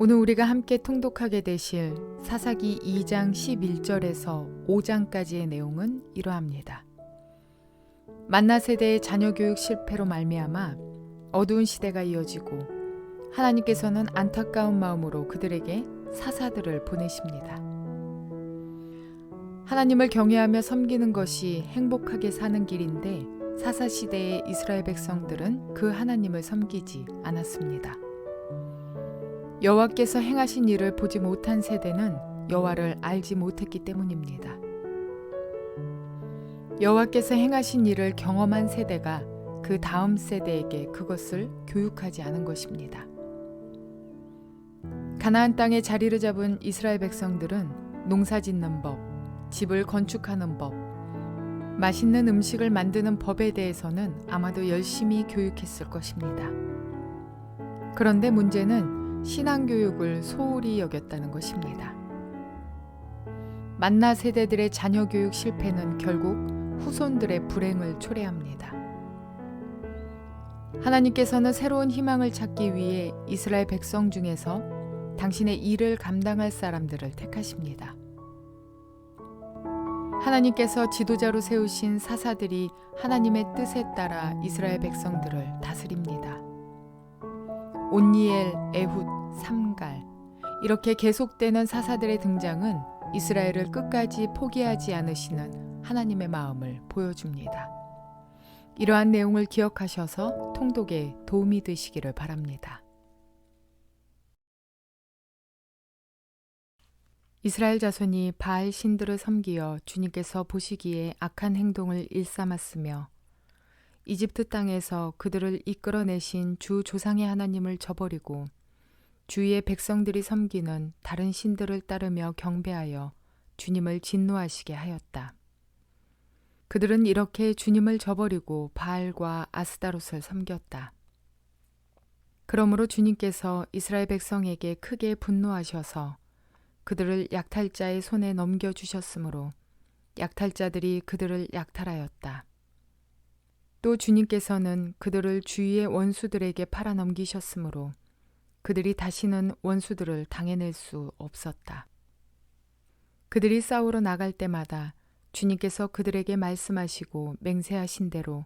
오늘 우리가 함께 통독하게 되실 사사기 2장 11절에서 5장까지의 내용은 이러합니다. 만나 세대의 자녀 교육 실패로 말미암아 어두운 시대가 이어지고 하나님께서는 안타까운 마음으로 그들에게 사사들을 보내십니다. 하나님을 경외하며 섬기는 것이 행복하게 사는 길인데 사사 시대의 이스라엘 백성들은 그 하나님을 섬기지 않았습니다. 여호와께서 행하신 일을 보지 못한 세대는 여호와를 알지 못했기 때문입니다. 여호와께서 행하신 일을 경험한 세대가 그 다음 세대에게 그것을 교육하지 않은 것입니다. 가나안 땅에 자리를 잡은 이스라엘 백성들은 농사 짓는 법, 집을 건축하는 법, 맛있는 음식을 만드는 법에 대해서는 아마도 열심히 교육했을 것입니다. 그런데 문제는 신앙교육을 소홀히 여겼다는 것입니다. 만나 세대들의 자녀 교육 실패는 결국 후손들의 불행을 초래합니다. 하나님께서는 새로운 희망을 찾기 위해 이스라엘 백성 중에서 당신의 일을 감당할 사람들을 택하십니다. 하나님께서 지도자로 세우신 사사들이 하나님의 뜻에 따라 이스라엘 백성들을 다스립니다. 온니엘, 에훗, 삼갈 이렇게 계속되는 사사들의 등장은 이스라엘을 끝까지 포기하지 않으시는 하나님의 마음을 보여줍니다. 이러한 내용을 기억하셔서 통독에 도움이 되시기를 바랍니다. 이스라엘 자손이 바알 신들을 섬기어 주님께서 보시기에 악한 행동을 일삼았으며 이집트 땅에서 그들을 이끌어내신 주 조상의 하나님을 저버리고 주위의 백성들이 섬기는 다른 신들을 따르며 경배하여 주님을 진노하시게 하였다. 그들은 이렇게 주님을 저버리고 바알과 아스다롯을 섬겼다. 그러므로 주님께서 이스라엘 백성에게 크게 분노하셔서 그들을 약탈자의 손에 넘겨주셨으므로 약탈자들이 그들을 약탈하였다. 또 주님께서는 그들을 주위의 원수들에게 팔아넘기셨으므로 그들이 다시는 원수들을 당해낼 수 없었다. 그들이 싸우러 나갈 때마다 주님께서 그들에게 말씀하시고 맹세하신 대로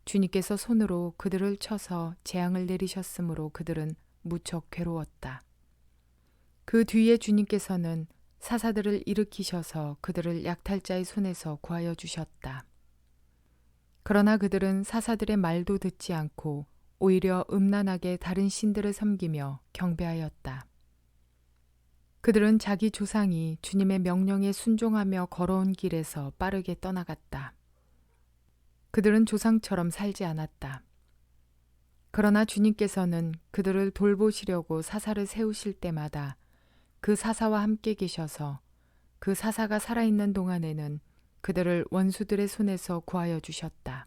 주님께서 손으로 그들을 쳐서 재앙을 내리셨으므로 그들은 무척 괴로웠다. 그 뒤에 주님께서는 사사들을 일으키셔서 그들을 약탈자의 손에서 구하여 주셨다. 그러나 그들은 사사들의 말도 듣지 않고 오히려 음란하게 다른 신들을 섬기며 경배하였다. 그들은 자기 조상이 주님의 명령에 순종하며 걸어온 길에서 빠르게 떠나갔다. 그들은 조상처럼 살지 않았다. 그러나 주님께서는 그들을 돌보시려고 사사를 세우실 때마다 그 사사와 함께 계셔서 그 사사가 살아있는 동안에는 그들을 원수들의 손에서 구하여 주셨다.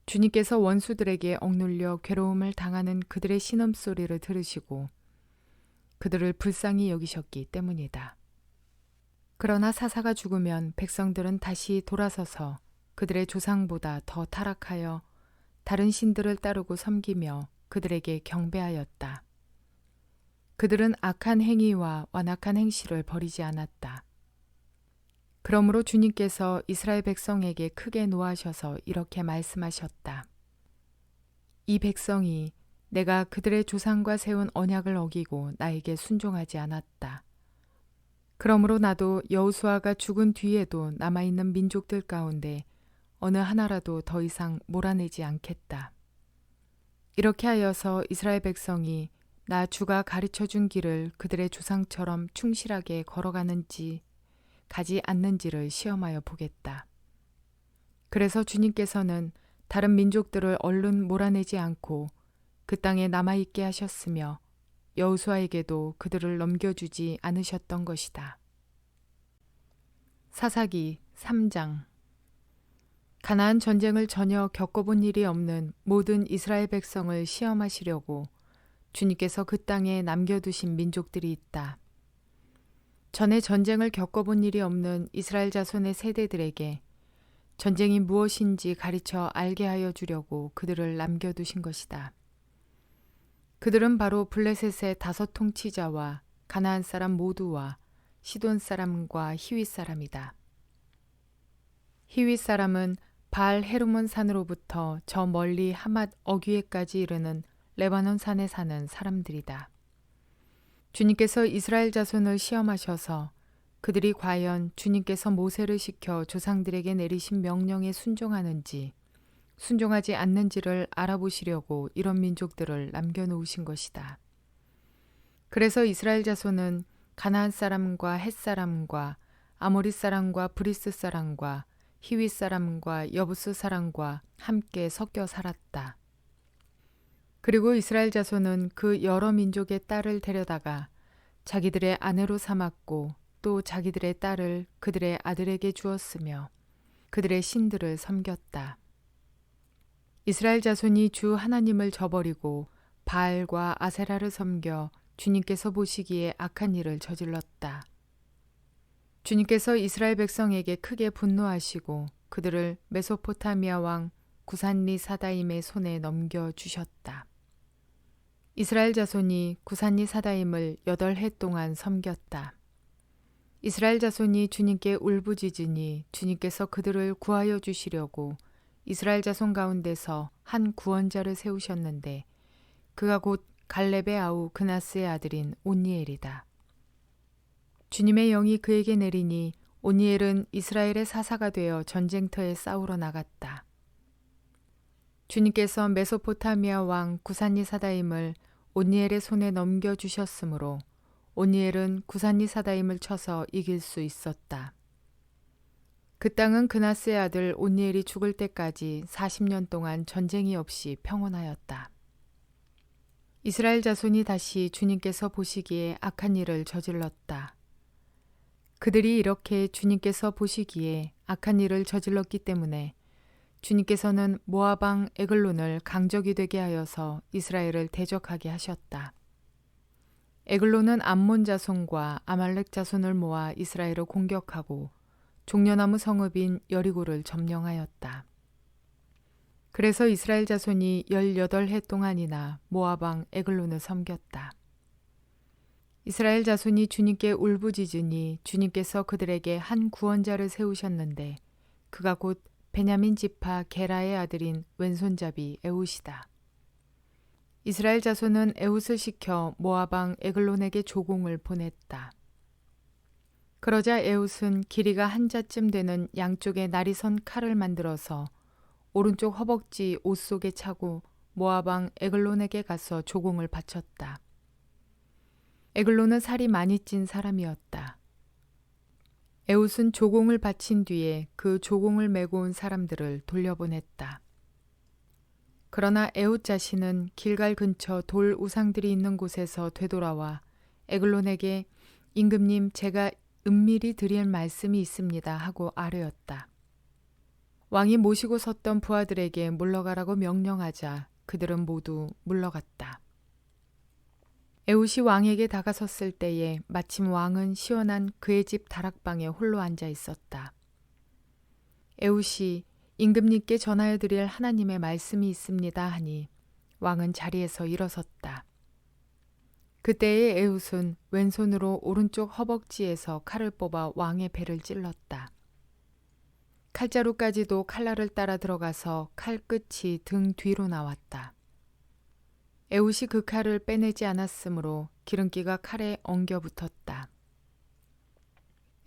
주님께서 원수들에게 억눌려 괴로움을 당하는 그들의 신음소리를 들으시고 그들을 불쌍히 여기셨기 때문이다. 그러나 사사가 죽으면 백성들은 다시 돌아서서 그들의 조상보다 더 타락하여 다른 신들을 따르고 섬기며 그들에게 경배하였다. 그들은 악한 행위와 완악한 행실을 버리지 않았다. 그러므로 주님께서 이스라엘 백성에게 크게 노하셔서 이렇게 말씀하셨다. 이 백성이 내가 그들의 조상과 세운 언약을 어기고 나에게 순종하지 않았다. 그러므로 나도 여호수아가 죽은 뒤에도 남아있는 민족들 가운데 어느 하나라도 더 이상 몰아내지 않겠다. 이렇게 하여서 이스라엘 백성이 나 주가 가르쳐준 길을 그들의 조상처럼 충실하게 걸어가는지 가지 않는지를 시험하여 보겠다. 그래서 주님께서는 다른 민족들을 얼른 몰아내지 않고 그 땅에 남아있게 하셨으며 여호수아에게도 그들을 넘겨주지 않으셨던 것이다. 사사기 3장. 가나안 전쟁을 전혀 겪어본 일이 없는 모든 이스라엘 백성을 시험하시려고 주님께서 그 땅에 남겨두신 민족들이 있다. 전에 전쟁을 겪어본 일이 없는 이스라엘 자손의 세대들에게 전쟁이 무엇인지 가르쳐 알게 하여 주려고 그들을 남겨두신 것이다. 그들은 바로 블레셋의 5 통치자와 가나안 사람 모두와 시돈 사람과 히윗 사람이다. 히윗 사람은 바알 헤르몬 산으로부터 저 멀리 하맛 어귀에까지 이르는 레바논 산에 사는 사람들이다. 주님께서 이스라엘 자손을 시험하셔서 그들이 과연 주님께서 모세를 시켜 조상들에게 내리신 명령에 순종하는지 순종하지 않는지를 알아보시려고 이런 민족들을 남겨놓으신 것이다. 그래서 이스라엘 자손은 가나안 사람과 헷 사람과 아모리 사람과 브리스 사람과 히윗 사람과 여부스 사람과 함께 섞여 살았다. 그리고 이스라엘 자손은 그 여러 민족의 딸을 데려다가 자기들의 아내로 삼았고 또 자기들의 딸을 그들의 아들에게 주었으며 그들의 신들을 섬겼다. 이스라엘 자손이 주 하나님을 저버리고 바알과 아세라를 섬겨 주님께서 보시기에 악한 일을 저질렀다. 주님께서 이스라엘 백성에게 크게 분노하시고 그들을 메소포타미아 왕 구산리 사다임의 손에 넘겨주셨다. 이스라엘 자손이 구산리 사다임을 8해 동안 섬겼다. 이스라엘 자손이 주님께 울부짖으니 주님께서 그들을 구하여 주시려고 이스라엘 자손 가운데서 한 구원자를 세우셨는데 그가 곧 갈렙의 아우 그나스의 아들인 온니엘이다. 주님의 영이 그에게 내리니 온니엘은 이스라엘의 사사가 되어 전쟁터에 싸우러 나갔다. 주님께서 메소포타미아 왕 구산리 사다임을 온니엘의 손에 넘겨주셨으므로 온니엘은 구산리 사다임을 쳐서 이길 수 있었다. 그 땅은 그나스의 아들 온니엘이 죽을 때까지 40년 동안 전쟁이 없이 평온하였다. 이스라엘 자손이 다시 주님께서 보시기에 악한 일을 저질렀다. 그들이 이렇게 주님께서 보시기에 악한 일을 저질렀기 때문에 주님께서는 모압 왕 에글론을 강적이 되게 하여서 이스라엘을 대적하게 하셨다. 에글론은 암몬 자손과 아말렉 자손을 모아 이스라엘을 공격하고 종려나무 성읍인 여리고를 점령하였다. 그래서 이스라엘 자손이 18해 동안이나 모압 왕 에글론을 섬겼다. 이스라엘 자손이 주님께 울부짖으니 주님께서 그들에게 한 구원자를 세우셨는데 그가 곧 베냐민 지파 게라의 아들인 왼손잡이 에훗이다. 이스라엘 자손은 에훗을 시켜 모압 왕 에글론에게 조공을 보냈다. 그러자 에훗은 길이가 한 자쯤 되는 양쪽에 날이 선 칼을 만들어서 오른쪽 허벅지 옷 속에 차고 모압 왕 에글론에게 가서 조공을 바쳤다. 에글론은 살이 많이 찐 사람이었다. 에훗은 조공을 바친 뒤에 그 조공을 메고 온 사람들을 돌려보냈다. 그러나 에훗 자신은 길갈 근처 돌 우상들이 있는 곳에서 되돌아와 에글론에게 임금님 제가 은밀히 드릴 말씀이 있습니다 하고 아뢰었다. 왕이 모시고 섰던 부하들에게 물러가라고 명령하자 그들은 모두 물러갔다. 에훗이 왕에게 다가섰을 때에 마침 왕은 시원한 그의 집 다락방에 홀로 앉아 있었다. 에훗이 임금님께 전하여 드릴 하나님의 말씀이 있습니다 하니 왕은 자리에서 일어섰다. 그때에 에훗은 왼손으로 오른쪽 허벅지에서 칼을 뽑아 왕의 배를 찔렀다. 칼자루까지도 칼날을 따라 들어가서 칼끝이 등 뒤로 나왔다. 에훗이 그 칼을 빼내지 않았으므로 기름기가 칼에 엉겨 붙었다.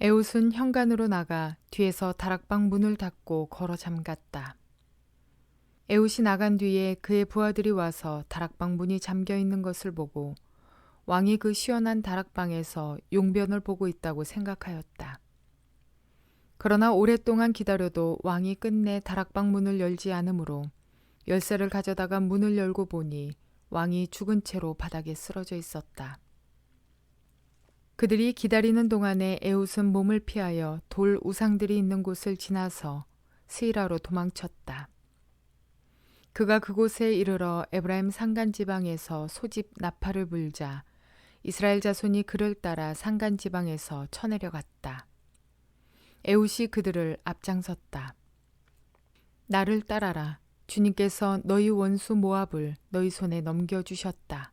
에훗은 현관으로 나가 뒤에서 다락방 문을 닫고 걸어 잠갔다. 에훗이 나간 뒤에 그의 부하들이 와서 다락방 문이 잠겨 있는 것을 보고 왕이 그 시원한 다락방에서 용변을 보고 있다고 생각하였다. 그러나 오랫동안 기다려도 왕이 끝내 다락방 문을 열지 않으므로 열쇠를 가져다가 문을 열고 보니 왕이 죽은 채로 바닥에 쓰러져 있었다. 그들이 기다리는 동안에 에훗은 몸을 피하여 돌 우상들이 있는 곳을 지나서 스이라로 도망쳤다. 그가 그곳에 이르러 에브라임 산간 지방에서 소집 나팔을 불자 이스라엘 자손이 그를 따라 산간 지방에서 쳐내려갔다. 에훗이 그들을 앞장섰다. 나를 따라라. 주님께서 너희 원수 모압을 너희 손에 넘겨주셨다.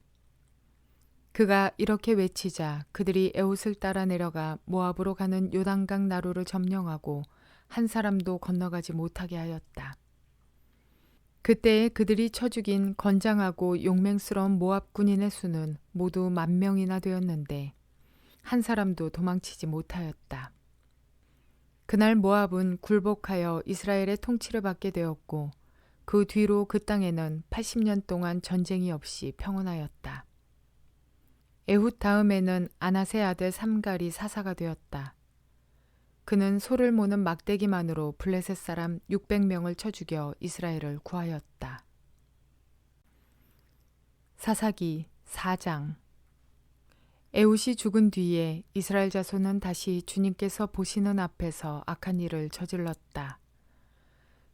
그가 이렇게 외치자 그들이 에웃을 따라 내려가 모압으로 가는 요단강 나루를 점령하고 한 사람도 건너가지 못하게 하였다. 그때에 그들이 쳐 죽인 건장하고 용맹스러운 모압 군인의 수는 모두 10,000명이나 되었는데 한 사람도 도망치지 못하였다. 그날 모압은 굴복하여 이스라엘의 통치를 받게 되었고 그 뒤로 그 땅에는 80년 동안 전쟁이 없이 평온하였다. 에훗 다음에는 아낫의 아들 삼갈이 사사가 되었다. 그는 소를 모는 막대기만으로 블레셋 사람 600명을 쳐 죽여 이스라엘을 구하였다. 사사기 4장. 에훗이 죽은 뒤에 이스라엘 자손은 다시 주님께서 보시는 앞에서 악한 일을 저질렀다.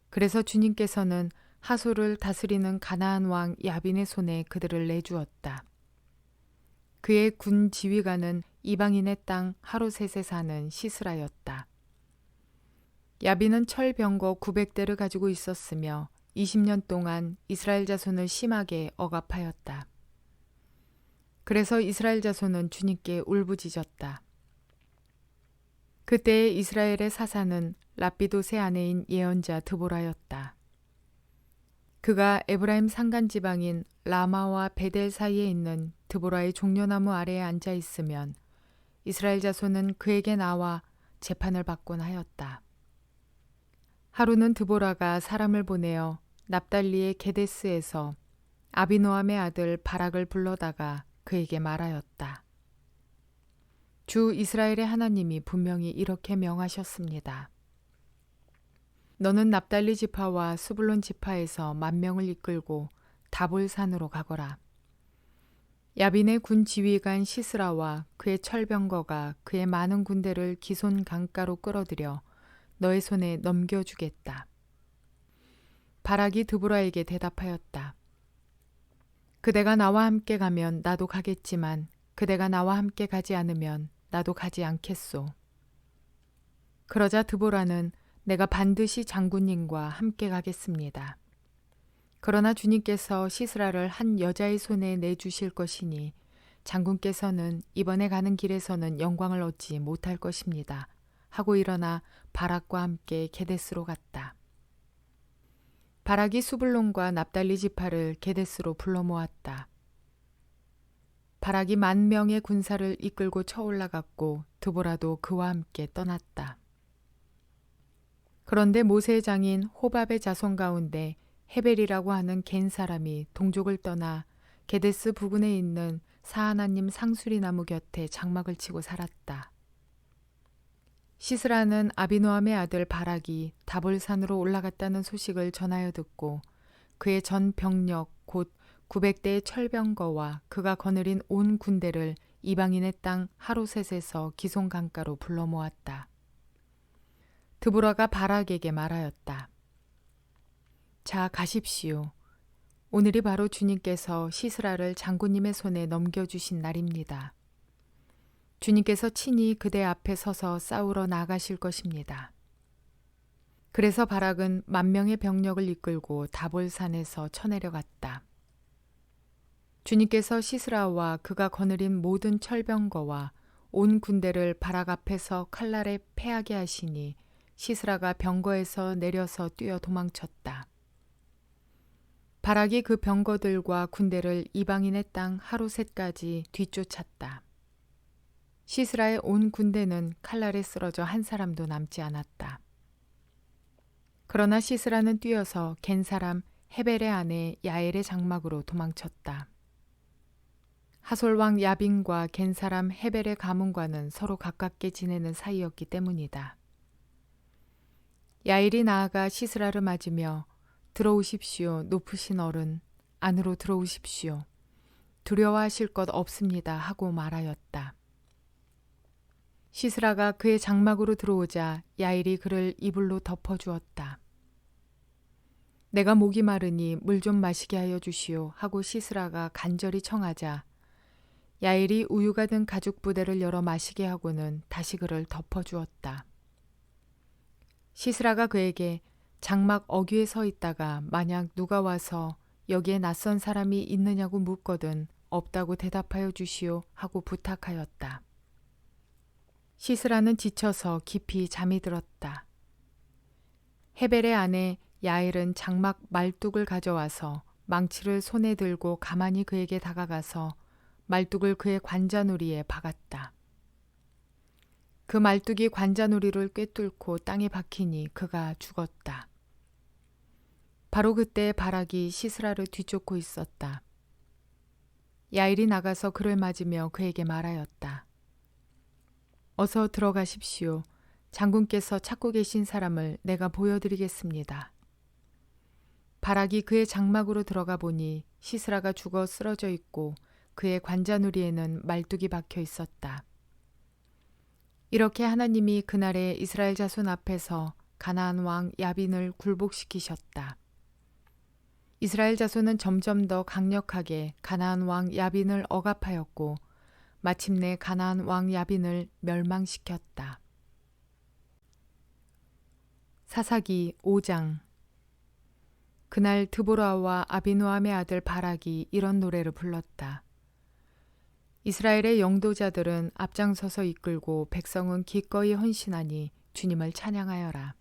그래서 주님께서는 하솔을 다스리는 가나안 왕 야빈의 손에 그들을 내주었다. 그의 군 지휘관은 이방인의 땅 하로셋에 사는 시스라였다. 야빈은 철병거 900대를 가지고 있었으며 20년 동안 이스라엘 자손을 심하게 억압하였다. 그래서 이스라엘 자손은 주님께 울부짖었다. 그때에 이스라엘의 사사는 랍비돗의 아내인 예언자 드보라였다. 그가 에브라임 산간 지방인 라마와 베델 사이에 있는 드보라의 종려나무 아래에 앉아 있으면 이스라엘 자손은 그에게 나와 재판을 받곤 하였다. 하루는 드보라가 사람을 보내어 납달리의 게데스에서 아비노함의 아들 바락을 불러다가 그에게 말하였다. 주 이스라엘의 하나님이 분명히 이렇게 명하셨습니다. 너는 납달리 지파와 스불론 지파에서 10,000명을 이끌고 다볼산으로 가거라. 야빈의 군 지휘관 시스라와 그의 철병거가 그의 많은 군대를 기손 강가로 끌어들여 너의 손에 넘겨주겠다. 바락이 드보라에게 대답하였다. 그대가 나와 함께 가면 나도 가겠지만 그대가 나와 함께 가지 않으면 나도 가지 않겠소. 그러자 드보라는 내가 반드시 장군님과 함께 가겠습니다. 그러나 주님께서 시스라를 한 여자의 손에 내주실 것이니 장군께서는 이번에 가는 길에서는 영광을 얻지 못할 것입니다. 하고 일어나 바락과 함께 게데스로 갔다. 바락이 수불론과 납달리 지파를 게데스로 불러 모았다. 바락이 10,000명의 군사를 이끌고 쳐올라갔고 드보라도 그와 함께 떠났다. 그런데 모세의 장인 호밥의 자손 가운데 헤벨이라고 하는 겐 사람이 동족을 떠나 게데스 부근에 있는 사하나님 상수리 나무 곁에 장막을 치고 살았다. 시스라는 아비노함의 아들 바락이 다볼산으로 올라갔다는 소식을 전하여 듣고 그의 전 병력 곧 900대의 철병거와 그가 거느린 온 군대를 이방인의 땅 하로셋에서 기손 강가로 불러 모았다. 드보라가 바락에게 말하였다. 자, 가십시오. 오늘이 바로 주님께서 시스라를 장군님의 손에 넘겨주신 날입니다. 주님께서 친히 그대 앞에 서서 싸우러 나가실 것입니다. 그래서 바락은 10,000명의 병력을 이끌고 다볼산에서 쳐내려갔다. 주님께서 시스라와 그가 거느린 모든 철병거와 온 군대를 바락 앞에서 칼날에 패하게 하시니 시스라가 병거에서 내려서 뛰어 도망쳤다. 바락이 그 병거들과 군대를 이방인의 땅 하로셋까지 뒤쫓았다. 시스라의 온 군대는 칼날에 쓰러져 한 사람도 남지 않았다. 그러나 시스라는 뛰어서 겐 사람 헤벨의 아내 야엘의 장막으로 도망쳤다. 하솔 왕 야빈과 겐 사람 헤벨의 가문과는 서로 가깝게 지내는 사이였기 때문이다. 야엘이 나아가 시스라를 맞으며 들어오십시오, 높으신 어른, 안으로 들어오십시오. 두려워하실 것 없습니다 하고 말하였다. 시스라가 그의 장막으로 들어오자 야엘이 그를 이불로 덮어주었다. 내가 목이 마르니 물 좀 마시게 하여 주시오 하고 시스라가 간절히 청하자 야엘이 우유가 든 가죽 부대를 열어 마시게 하고는 다시 그를 덮어주었다. 시스라가 그에게 장막 어귀에 서 있다가 만약 누가 와서 여기에 낯선 사람이 있느냐고 묻거든 없다고 대답하여 주시오 하고 부탁하였다. 시스라는 지쳐서 깊이 잠이 들었다. 헤벨의 아내 야엘은 장막 말뚝을 가져와서 망치를 손에 들고 가만히 그에게 다가가서 말뚝을 그의 관자놀이에 박았다. 그 말뚝이 관자놀이를 꿰뚫고 땅에 박히니 그가 죽었다. 바로 그때 바락이 시스라를 뒤쫓고 있었다. 야일이 나가서 그를 맞으며 그에게 말하였다. 어서 들어가십시오. 장군께서 찾고 계신 사람을 내가 보여드리겠습니다. 바락이 그의 장막으로 들어가 보니 시스라가 죽어 쓰러져 있고 그의 관자놀이에는 말뚝이 박혀 있었다. 이렇게 하나님이 그날에 이스라엘 자손 앞에서 가나안 왕 야빈을 굴복시키셨다. 이스라엘 자손은 점점 더 강력하게 가나안 왕 야빈을 억압하였고 마침내 가나안 왕 야빈을 멸망시켰다. 사사기 5장. 그날 드보라와 아비노함의 아들 바락이 이런 노래를 불렀다. 이스라엘의 영도자들은 앞장서서 이끌고 백성은 기꺼이 헌신하니 주님을 찬양하여라.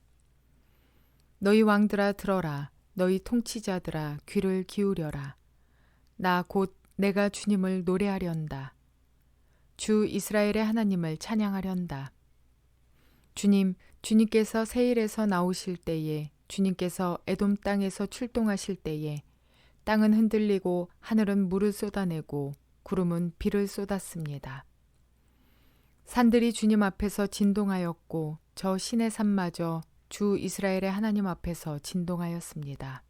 너희 왕들아 들어라. 너희 통치자들아 귀를 기울여라. 나 곧 내가 주님을 노래하련다. 주 이스라엘의 하나님을 찬양하련다. 주님께서 세일에서 나오실 때에, 주님께서 에돔 땅에서 출동하실 때에 땅은 흔들리고 하늘은 물을 쏟아내고 구름은 비를 쏟았습니다. 산들이 주님 앞에서 진동하였고 저 신의 산마저 주 이스라엘의 하나님 앞에서 진동하였습니다.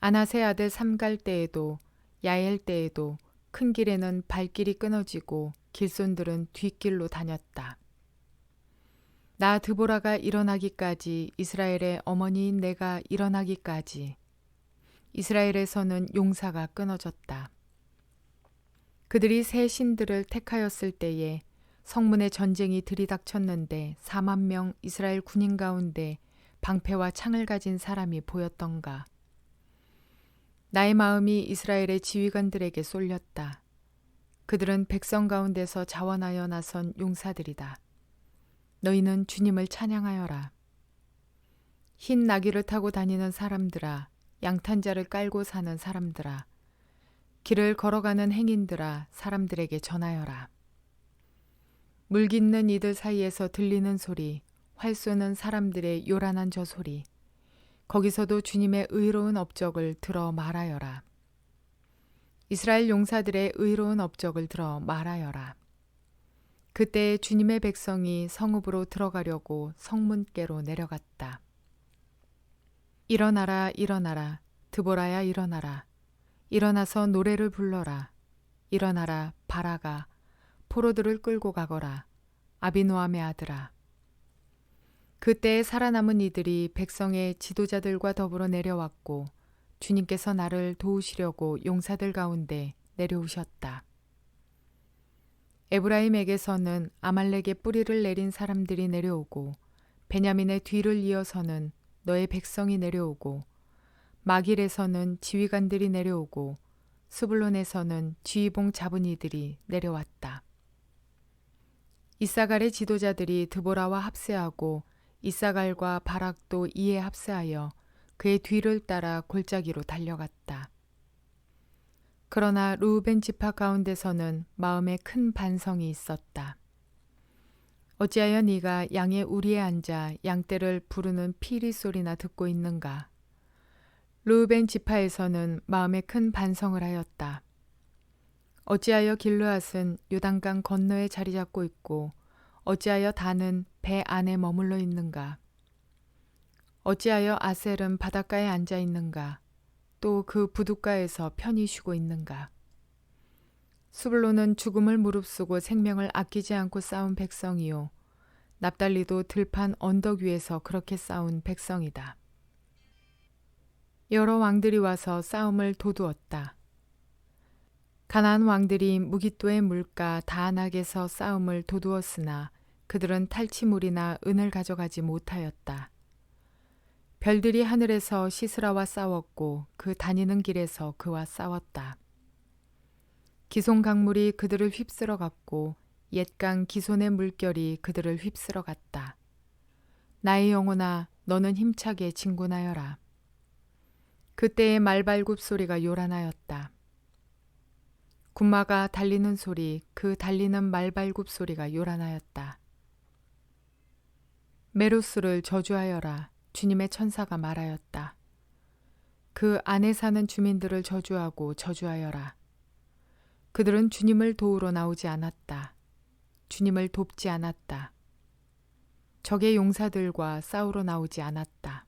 아낫의 아들 삼갈 때에도 야엘 때에도 큰 길에는 발길이 끊어지고 길손들은 뒷길로 다녔다. 나 드보라가 일어나기까지, 이스라엘의 어머니인 내가 일어나기까지 이스라엘에서는 용사가 끊어졌다. 그들이 새 신들을 택하였을 때에 성문에 전쟁이 들이닥쳤는데 4만 명 이스라엘 군인 가운데 방패와 창을 가진 사람이 보였던가. 나의 마음이 이스라엘의 지휘관들에게 쏠렸다. 그들은 백성 가운데서 자원하여 나선 용사들이다. 너희는 주님을 찬양하여라. 흰 나귀를 타고 다니는 사람들아, 양탄자를 깔고 사는 사람들아, 길을 걸어가는 행인들아, 사람들에게 전하여라. 물 깃는 이들 사이에서 들리는 소리, 활 쏘는 사람들의 요란한 저 소리, 거기서도 주님의 의로운 업적을 들어 말하여라. 이스라엘 용사들의 의로운 업적을 들어 말하여라. 그때 주님의 백성이 성읍으로 들어가려고 성문께로 내려갔다. 일어나라, 일어나라, 드보라야 일어나라. 일어나서 노래를 불러라. 일어나라, 바라가, 포로들을 끌고 가거라. 아비노함의 아들아. 그때 살아남은 이들이 백성의 지도자들과 더불어 내려왔고 주님께서 나를 도우시려고 용사들 가운데 내려오셨다. 에브라임에게서는 아말렉의 뿌리를 내린 사람들이 내려오고 베냐민의 뒤를 이어서는 너의 백성이 내려오고 마길에서는 지휘관들이 내려오고 스불론에서는 지휘봉 잡은 이들이 내려왔다. 이사갈의 지도자들이 드보라와 합세하고 이사갈과 바락도 이에 합세하여 그의 뒤를 따라 골짜기로 달려갔다. 그러나 르우벤 지파 가운데서는 마음에 큰 반성이 있었다. 어찌하여 네가 양의 우리에 앉아 양떼를 부르는 피리 소리나 듣고 있는가? 르우벤 지파에서는 마음에 큰 반성을 하였다. 어찌하여 길르앗은 요단강 건너에 자리 잡고 있고 어찌하여 단은 배 안에 머물러 있는가? 어찌하여 아셀은 바닷가에 앉아 있는가? 또 그 부둣가에서 편히 쉬고 있는가? 수블론은 죽음을 무릅쓰고 생명을 아끼지 않고 싸운 백성이요. 납달리도 들판 언덕 위에서 그렇게 싸운 백성이다. 여러 왕들이 와서 싸움을 도두었다. 가나안 왕들이 무깃도의 물가 다안악에서 싸움을 도두었으나 그들은 탈취물이나 은을 가져가지 못하였다. 별들이 하늘에서 시스라와 싸웠고 그 다니는 길에서 그와 싸웠다. 기손 강물이 그들을 휩쓸어 갔고 옛강 기손의 물결이 그들을 휩쓸어 갔다. 나의 영혼아, 너는 힘차게 진군하여라. 그때의 말발굽 소리가 요란하였다. 군마가 달리는 소리, 그 달리는 말발굽 소리가 요란하였다. 메로스를 저주하여라. 주님의 천사가 말하였다. 그 안에 사는 주민들을 저주하고 저주하여라. 그들은 주님을 도우러 나오지 않았다. 주님을 돕지 않았다. 적의 용사들과 싸우러 나오지 않았다.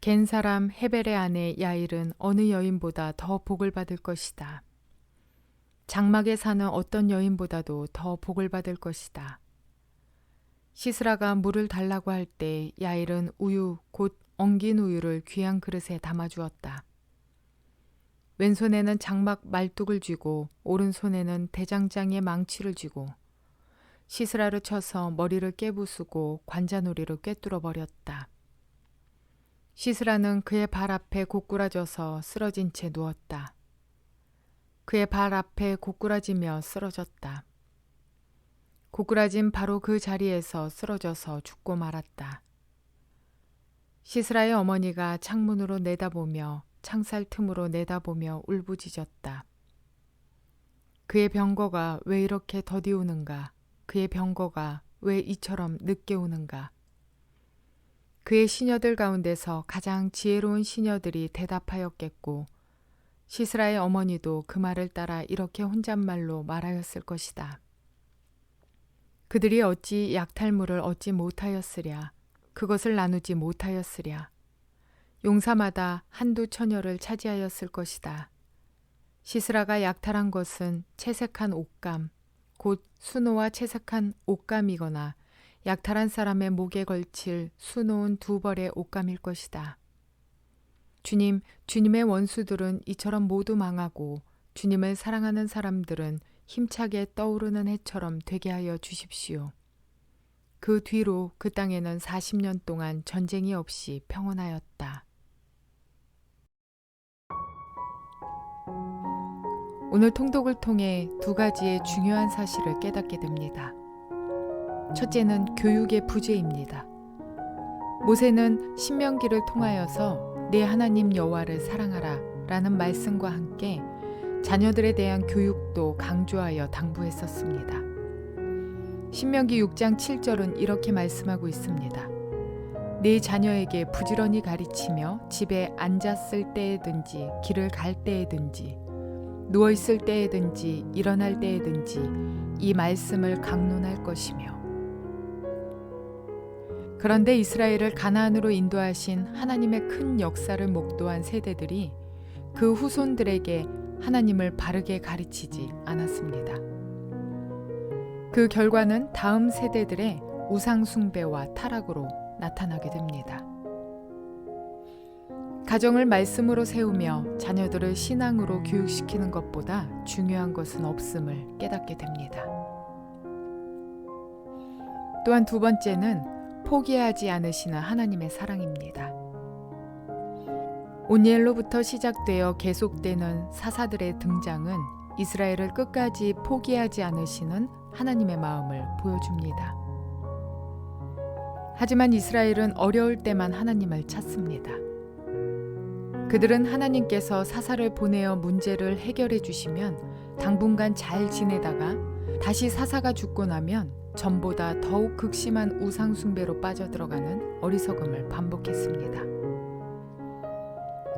겐 사람 헤벨의 아내 야일은 어느 여인보다 더 복을 받을 것이다. 장막에 사는 어떤 여인보다도 더 복을 받을 것이다. 시스라가 물을 달라고 할 때 야일은 우유, 곧 엉긴 우유를 귀한 그릇에 담아주었다. 왼손에는 장막 말뚝을 쥐고 오른손에는 대장장이의 망치를 쥐고 시스라를 쳐서 머리를 깨부수고 관자놀이로 꿰뚫어 버렸다. 시스라는 그의 발 앞에 고꾸라져서 쓰러진 채 누웠다. 그의 발 앞에 고꾸라지며 쓰러졌다. 고꾸라진 바로 그 자리에서 쓰러져서 죽고 말았다. 시스라의 어머니가 창문으로 내다보며 창살 틈으로 내다보며 울부짖었다. 그의 병거가 왜 이렇게 더디 오는가? 그의 병거가 왜 이처럼 늦게 오는가? 그의 시녀들 가운데서 가장 지혜로운 시녀들이 대답하였겠고 시스라의 어머니도 그 말을 따라 이렇게 혼잣말로 말하였을 것이다. 그들이 어찌 약탈물을 얻지 못하였으랴. 그것을 나누지 못하였으랴. 용사마다 한두 처녀를 차지하였을 것이다. 시스라가 약탈한 것은 채색한 옷감, 곧 수노와 채색한 옷감이거나 약탈한 사람의 목에 걸칠 수놓은 두 벌의 옷감일 것이다. 주님, 주님의 원수들은 이처럼 모두 망하고 주님을 사랑하는 사람들은 힘차게 떠오르는 해처럼 되게 하여 주십시오. 그 뒤로 그 땅에는 40년 동안 전쟁이 없이 평온하였다. 오늘 통독을 통해 두 가지의 중요한 사실을 깨닫게 됩니다. 첫째는 교육의 부재입니다. 모세는 신명기를 통하여서 내 하나님 여호와를 사랑하라 라는 말씀과 함께 자녀들에 대한 교육도 강조하여 당부했었습니다. 신명기 6장 7절은 이렇게 말씀하고 있습니다. 네 자녀에게 부지런히 가르치며 집에 앉았을 때에든지 길을 갈 때에든지 누워있을 때에든지 일어날 때에든지 이 말씀을 강론할 것이며 그런데 이스라엘을 가나안으로 인도하신 하나님의 큰 역사를 목도한 세대들이 그 후손들에게 하나님을 바르게 가르치지 않았습니다. 그 결과는 다음 세대들의 우상 숭배와 타락으로 나타나게 됩니다. 가정을 말씀으로 세우며 자녀들을 신앙으로 교육시키는 것보다 중요한 것은 없음을 깨닫게 됩니다. 또한 두 번째는 포기하지 않으시는 하나님의 사랑입니다. 온니엘로부터 시작되어 계속되는 사사들의 등장은 이스라엘을 끝까지 포기하지 않으시는 하나님의 마음을 보여줍니다. 하지만 이스라엘은 어려울 때만 하나님을 찾습니다. 그들은 하나님께서 사사를 보내어 문제를 해결해 주시면 당분간 잘 지내다가 다시 사사가 죽고 나면 전보다 더욱 극심한 우상 숭배로 빠져들어가는 어리석음을 반복했습니다.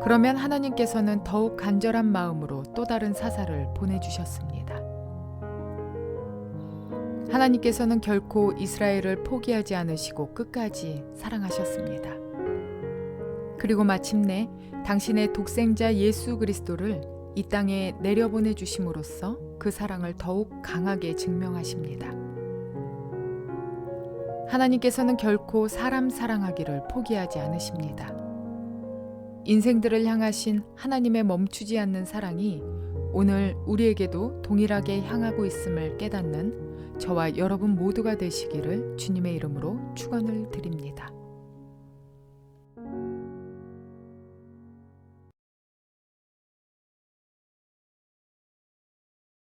그러면 하나님께서는 더욱 간절한 마음으로 또 다른 사사를 보내주셨습니다. 하나님께서는 결코 이스라엘을 포기하지 않으시고 끝까지 사랑하셨습니다. 그리고 마침내 당신의 독생자 예수 그리스도를 이 땅에 내려보내 주심으로써 그 사랑을 더욱 강하게 증명하십니다. 하나님께서는 결코 사람 사랑하기를 포기하지 않으십니다. 인생들을 향하신 하나님의 멈추지 않는 사랑이 오늘 우리에게도 동일하게 향하고 있음을 깨닫는 저와 여러분 모두가 되시기를 주님의 이름으로 축원을 드립니다.